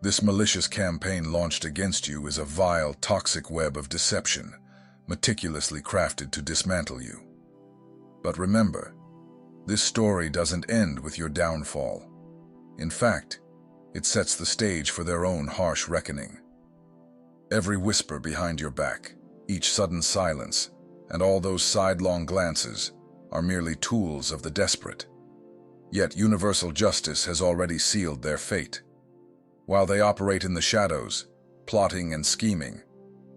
This malicious campaign launched against you is a vile, toxic web of deception, meticulously crafted to dismantle you. But remember, this story doesn't end with your downfall. In fact, it sets the stage for their own harsh reckoning. Every whisper behind your back, each sudden silence, and all those sidelong glances are merely tools of the desperate. Yet universal justice has already sealed their fate. While they operate in the shadows, plotting and scheming,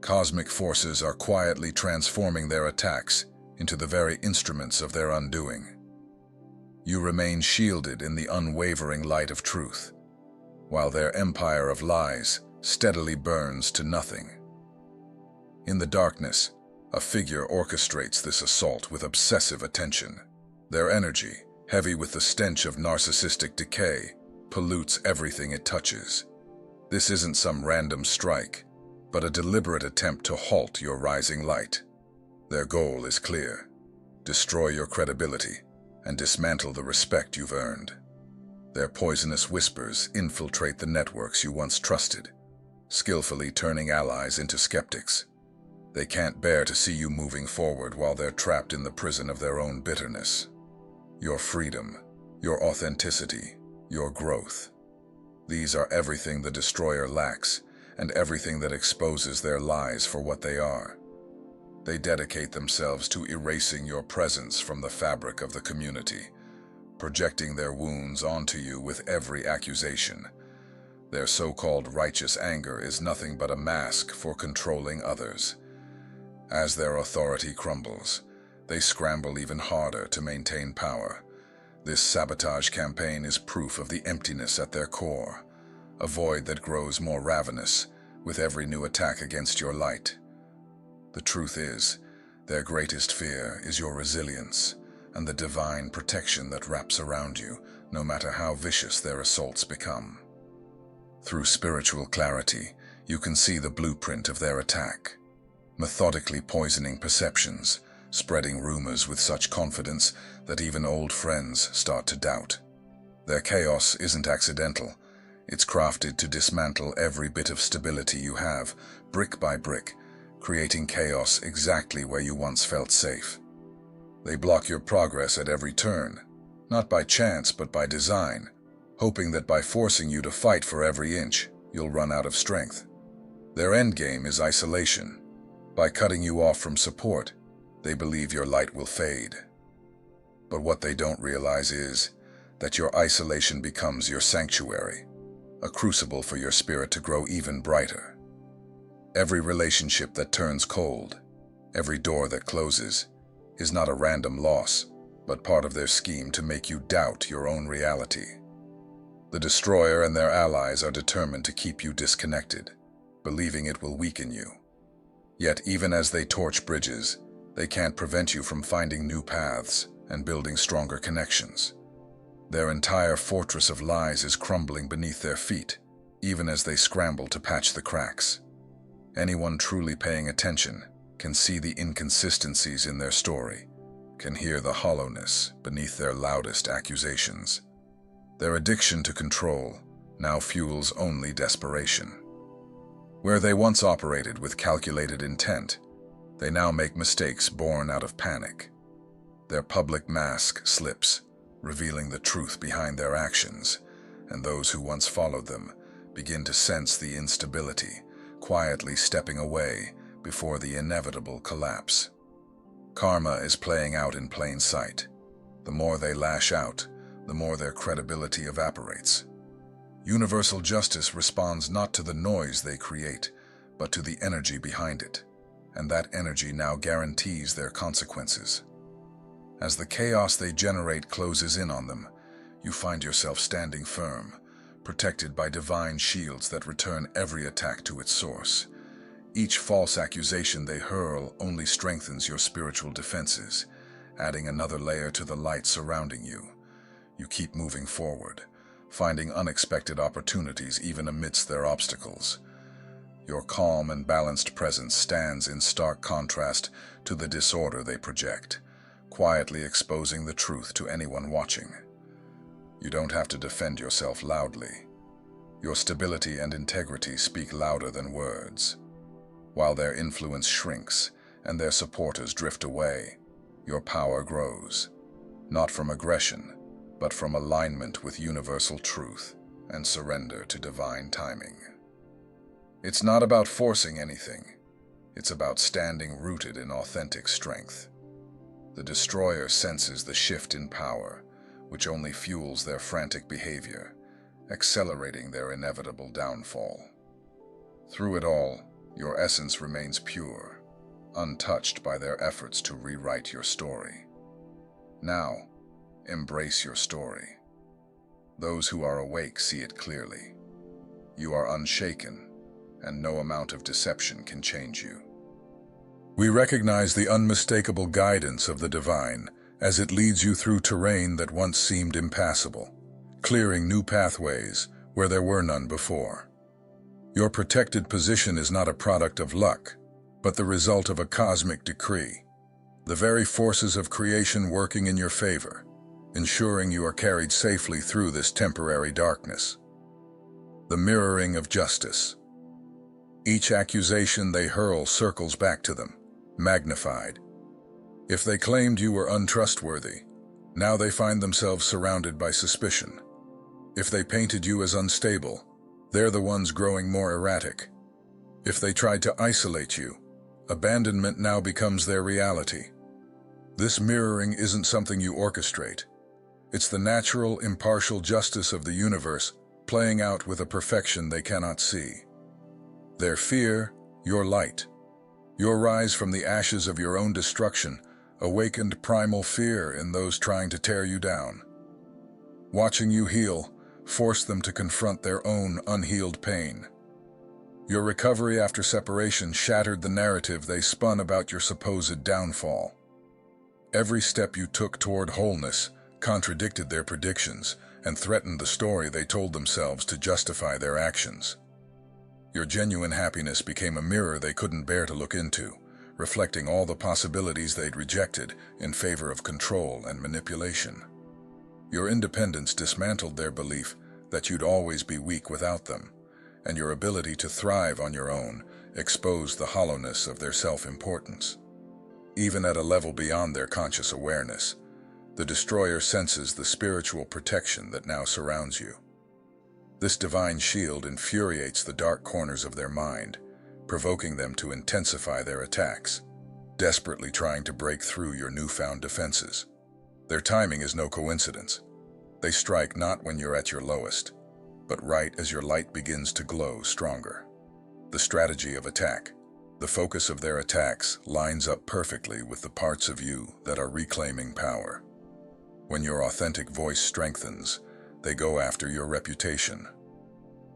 cosmic forces are quietly transforming their attacks into the very instruments of their undoing. You remain shielded in the unwavering light of truth, while their empire of lies steadily burns to nothing. In the darkness, a figure orchestrates this assault with obsessive attention. Their energy, heavy with the stench of narcissistic decay, pollutes everything it touches. This isn't some random strike, but a deliberate attempt to halt your rising light. Their goal is clear: destroy your credibility and dismantle the respect you've earned. Their poisonous whispers infiltrate the networks you once trusted, skillfully turning allies into skeptics. They can't bear to see you moving forward while they're trapped in the prison of their own bitterness. Your freedom, your authenticity, your growth. These are everything the destroyer lacks, and everything that exposes their lies for what they are. They dedicate themselves to erasing your presence from the fabric of the community, projecting their wounds onto you with every accusation. Their so-called righteous anger is nothing but a mask for controlling others. As their authority crumbles, they scramble even harder to maintain power. This sabotage campaign is proof of the emptiness at their core, a void that grows more ravenous with every new attack against your light. The truth is, their greatest fear is your resilience and the divine protection that wraps around you, no matter how vicious their assaults become. Through spiritual clarity, you can see the blueprint of their attack, methodically poisoning perceptions, spreading rumors with such confidence that even old friends start to doubt. Their chaos isn't accidental. It's crafted to dismantle every bit of stability you have, brick by brick, creating chaos exactly where you once felt safe. They block your progress at every turn, not by chance but by design, hoping that by forcing you to fight for every inch, you'll run out of strength. Their endgame is isolation. By cutting you off from support, they believe your light will fade. But what they don't realize is that your isolation becomes your sanctuary, a crucible for your spirit to grow even brighter. Every relationship that turns cold, every door that closes, is not a random loss, but part of their scheme to make you doubt your own reality. The destroyer and their allies are determined to keep you disconnected, believing it will weaken you. Yet even as they torch bridges, they can't prevent you from finding new paths and building stronger connections. Their entire fortress of lies is crumbling beneath their feet, even as they scramble to patch the cracks. Anyone truly paying attention can see the inconsistencies in their story, can hear the hollowness beneath their loudest accusations. Their addiction to control now fuels only desperation. Where they once operated with calculated intent, they now make mistakes born out of panic. Their public mask slips, revealing the truth behind their actions, and those who once followed them begin to sense the instability, quietly stepping away before the inevitable collapse. Karma is playing out in plain sight. The more they lash out, the more their credibility evaporates. Universal justice responds not to the noise they create, but to the energy behind it, and that energy now guarantees their consequences. As the chaos they generate closes in on them, you find yourself standing firm, protected by divine shields that return every attack to its source. Each false accusation they hurl only strengthens your spiritual defenses, adding another layer to the light surrounding you. You keep moving forward, finding unexpected opportunities even amidst their obstacles. Your calm and balanced presence stands in stark contrast to the disorder they project, quietly exposing the truth to anyone watching. You don't have to defend yourself loudly. Your stability and integrity speak louder than words. While their influence shrinks and their supporters drift away, your power grows, not from aggression, but from alignment with universal truth and surrender to divine timing. It's not about forcing anything. It's about standing rooted in authentic strength. The destroyer senses the shift in power, which only fuels their frantic behavior, accelerating their inevitable downfall. Through it all, your essence remains pure, untouched by their efforts to rewrite your story. Now, embrace your story. Those who are awake see it clearly. You are unshaken, and no amount of deception can change you. We recognize the unmistakable guidance of the divine as it leads you through terrain that once seemed impassable, clearing new pathways where there were none before. Your protected position is not a product of luck, but the result of a cosmic decree, the very forces of creation working in your favor, ensuring you are carried safely through this temporary darkness. The mirroring of justice. Each accusation they hurl circles back to them, magnified. If they claimed you were untrustworthy, now they find themselves surrounded by suspicion. If they painted you as unstable, they're the ones growing more erratic. If they tried to isolate you, abandonment now becomes their reality. This mirroring isn't something you orchestrate. It's the natural, impartial justice of the universe playing out with a perfection they cannot see. Their fear, your light. Your rise from the ashes of your own destruction awakened primal fear in those trying to tear you down. Watching you heal forced them to confront their own unhealed pain. Your recovery after separation shattered the narrative they spun about your supposed downfall. Every step you took toward wholeness contradicted their predictions and threatened the story they told themselves to justify their actions. Your genuine happiness became a mirror they couldn't bear to look into, reflecting all the possibilities they'd rejected in favor of control and manipulation. Your independence dismantled their belief that you'd always be weak without them, and your ability to thrive on your own exposed the hollowness of their self-importance. Even at a level beyond their conscious awareness, the destroyer senses the spiritual protection that now surrounds you. This divine shield infuriates the dark corners of their mind, provoking them to intensify their attacks, desperately trying to break through your newfound defenses. Their timing is no coincidence. They strike not when you're at your lowest, but right as your light begins to glow stronger. The strategy of attack. The focus of their attacks lines up perfectly with the parts of you that are reclaiming power. When your authentic voice strengthens, they go after your reputation.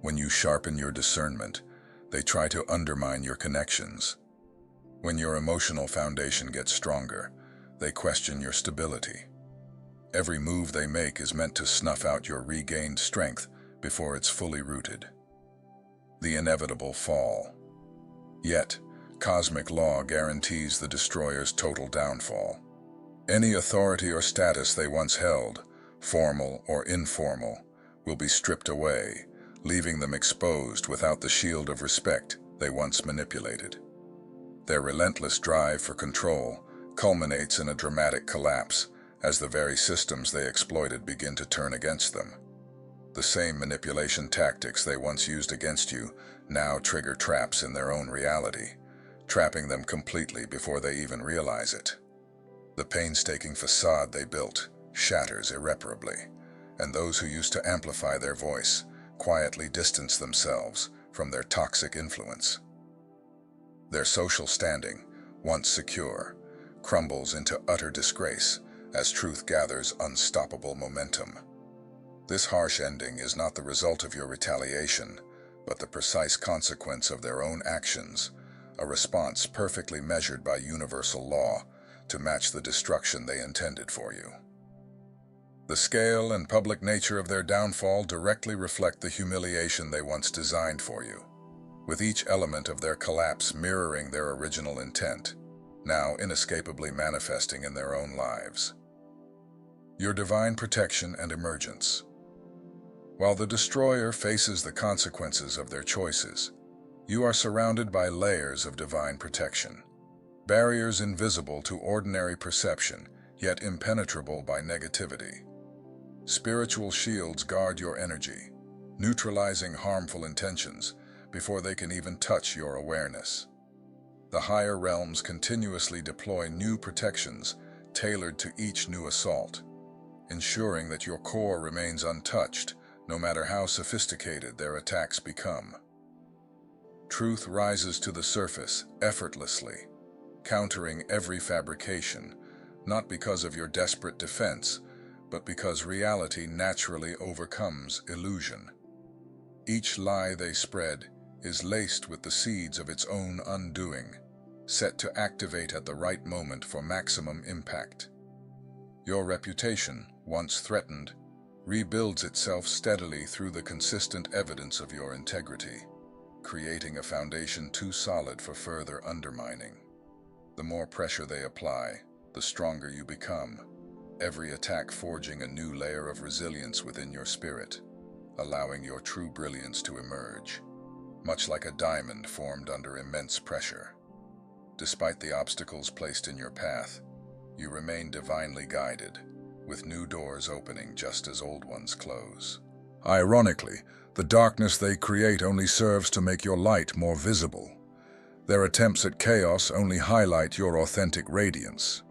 When you sharpen your discernment, they try to undermine your connections. When your emotional foundation gets stronger, they question your stability. Every move they make is meant to snuff out your regained strength before it's fully rooted. The inevitable fall. Yet, cosmic law guarantees the destroyer's total downfall. Any authority or status they once held, formal or informal, will be stripped away, leaving them exposed without the shield of respect they once manipulated. Their relentless drive for control culminates in a dramatic collapse as the very systems they exploited begin to turn against them. The same manipulation tactics they once used against you now trigger traps in their own reality, trapping them completely before they even realize it. The painstaking facade they built shatters irreparably, and those who used to amplify their voice quietly distance themselves from their toxic influence. Their social standing, once secure, crumbles into utter disgrace as truth gathers unstoppable momentum. This harsh ending is not the result of your retaliation, but the precise consequence of their own actions, a response perfectly measured by universal law to match the destruction they intended for you. The scale and public nature of their downfall directly reflect the humiliation they once designed for you, with each element of their collapse mirroring their original intent, now inescapably manifesting in their own lives. Your divine protection and emergence. While the destroyer faces the consequences of their choices, you are surrounded by layers of divine protection, barriers invisible to ordinary perception, yet impenetrable by negativity. Spiritual shields guard your energy, neutralizing harmful intentions before they can even touch your awareness. The higher realms continuously deploy new protections tailored to each new assault, ensuring that your core remains untouched no matter how sophisticated their attacks become. Truth rises to the surface effortlessly, countering every fabrication, not because of your desperate defense, but because reality naturally overcomes illusion. Each lie they spread is laced with the seeds of its own undoing, set to activate at the right moment for maximum impact. Your reputation, once threatened, rebuilds itself steadily through the consistent evidence of your integrity, creating a foundation too solid for further undermining. The more pressure they apply, the stronger you become, every attack forging a new layer of resilience within your spirit, allowing your true brilliance to emerge, much like a diamond formed under immense pressure. Despite the obstacles placed in your path, you remain divinely guided, with new doors opening just as old ones close. Ironically, the darkness they create only serves to make your light more visible. Their attempts at chaos only highlight your authentic radiance.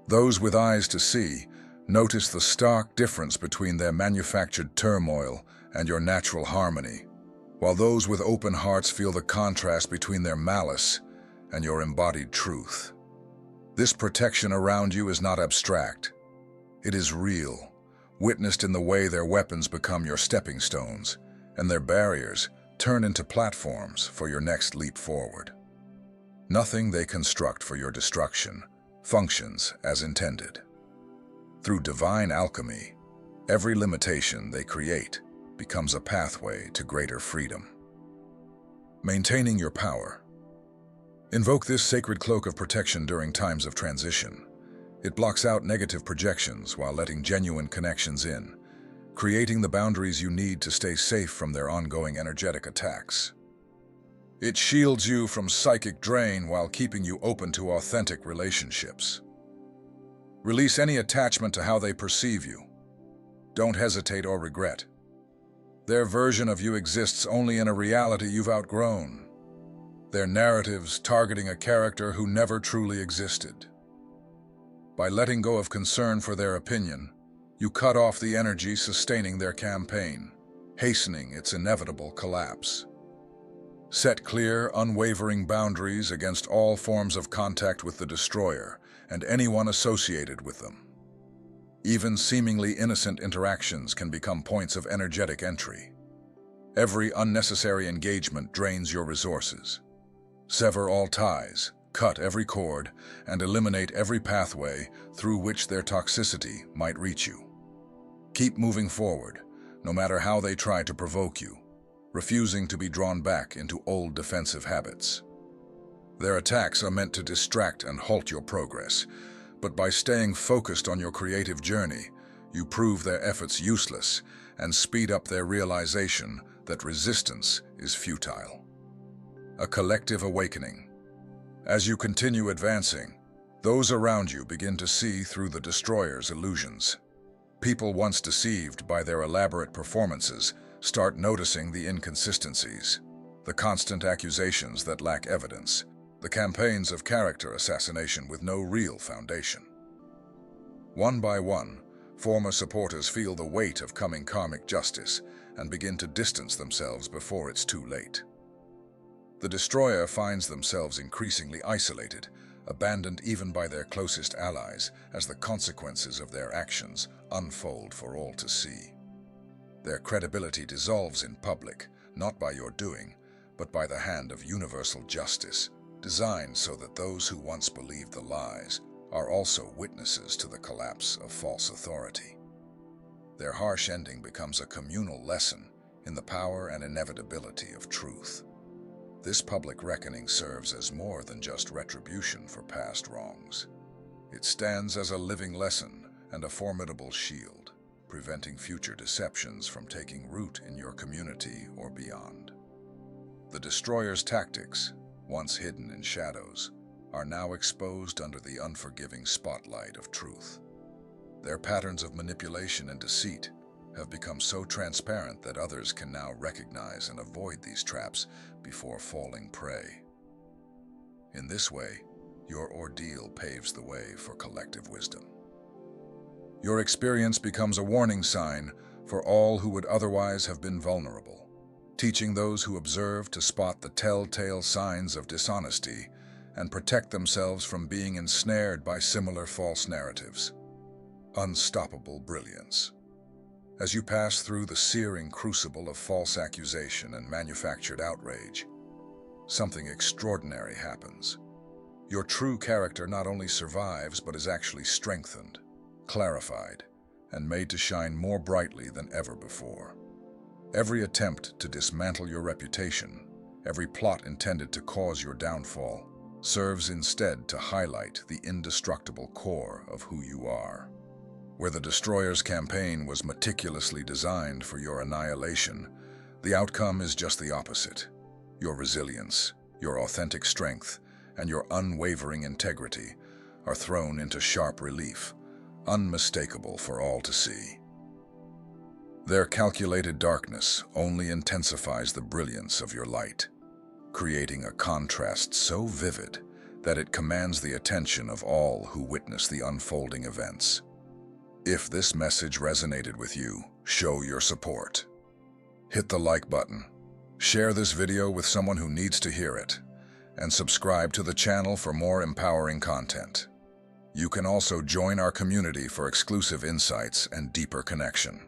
Those with eyes to see notice the stark difference between their manufactured turmoil and your natural harmony, while those with open hearts feel the contrast between their malice and your embodied truth. This protection around you is not abstract. It is real, witnessed in the way their weapons become your stepping stones, and their barriers turn into platforms for your next leap forward. Nothing they construct for your destruction functions as intended. Through divine alchemy, every limitation they create becomes a pathway to greater freedom. Maintaining your power. Invoke this sacred cloak of protection during times of transition. It blocks out negative projections while letting genuine connections in, creating the boundaries you need to stay safe from their ongoing energetic attacks. It shields you from psychic drain while keeping you open to authentic relationships. Release any attachment to how they perceive you. Don't hesitate or regret. Their version of you exists only in a reality you've outgrown. Their narratives targeting a character who never truly existed. By letting go of concern for their opinion, you cut off the energy sustaining their campaign, hastening its inevitable collapse. Set clear, unwavering boundaries against all forms of contact with the destroyer and anyone associated with them. Even seemingly innocent interactions can become points of energetic entry. Every unnecessary engagement drains your resources. Sever all ties, cut every cord, and eliminate every pathway through which their toxicity might reach you. Keep moving forward, no matter how they try to provoke you, refusing to be drawn back into old defensive habits. Their attacks are meant to distract and halt your progress, but by staying focused on your creative journey, you prove their efforts useless and speed up their realization that resistance is futile. A collective awakening. As you continue advancing, those around you begin to see through the destroyer's illusions. People once deceived by their elaborate performances start noticing the inconsistencies, the constant accusations that lack evidence, the campaigns of character assassination with no real foundation. One by one, former supporters feel the weight of coming karmic justice and begin to distance themselves before it's too late. The destroyer finds themselves increasingly isolated, abandoned even by their closest allies as the consequences of their actions unfold for all to see. Their credibility dissolves in public, not by your doing, but by the hand of universal justice, designed so that those who once believed the lies are also witnesses to the collapse of false authority. Their harsh ending becomes a communal lesson in the power and inevitability of truth. This public reckoning serves as more than just retribution for past wrongs. It stands as a living lesson and a formidable shield, preventing future deceptions from taking root in your community or beyond. The destroyer's tactics, once hidden in shadows, are now exposed under the unforgiving spotlight of truth. Their patterns of manipulation and deceit have become so transparent that others can now recognize and avoid these traps before falling prey. In this way, your ordeal paves the way for collective wisdom. Your experience becomes a warning sign for all who would otherwise have been vulnerable, teaching those who observe to spot the telltale signs of dishonesty and protect themselves from being ensnared by similar false narratives. Unstoppable brilliance. As you pass through the searing crucible of false accusation and manufactured outrage, something extraordinary happens. Your true character not only survives but is actually strengthened, clarified, and made to shine more brightly than ever before. Every attempt to dismantle your reputation, every plot intended to cause your downfall, serves instead to highlight the indestructible core of who you are. Where the destroyer's campaign was meticulously designed for your annihilation, the outcome is just the opposite. Your resilience, your authentic strength, and your unwavering integrity are thrown into sharp relief, unmistakable for all to see. Their calculated darkness only intensifies the brilliance of your light, creating a contrast so vivid that it commands the attention of all who witness the unfolding events. If this message resonated with you, show your support. Hit the like button, share this video with someone who needs to hear it, and subscribe to the channel for more empowering content. You can also join our community for exclusive insights and deeper connection.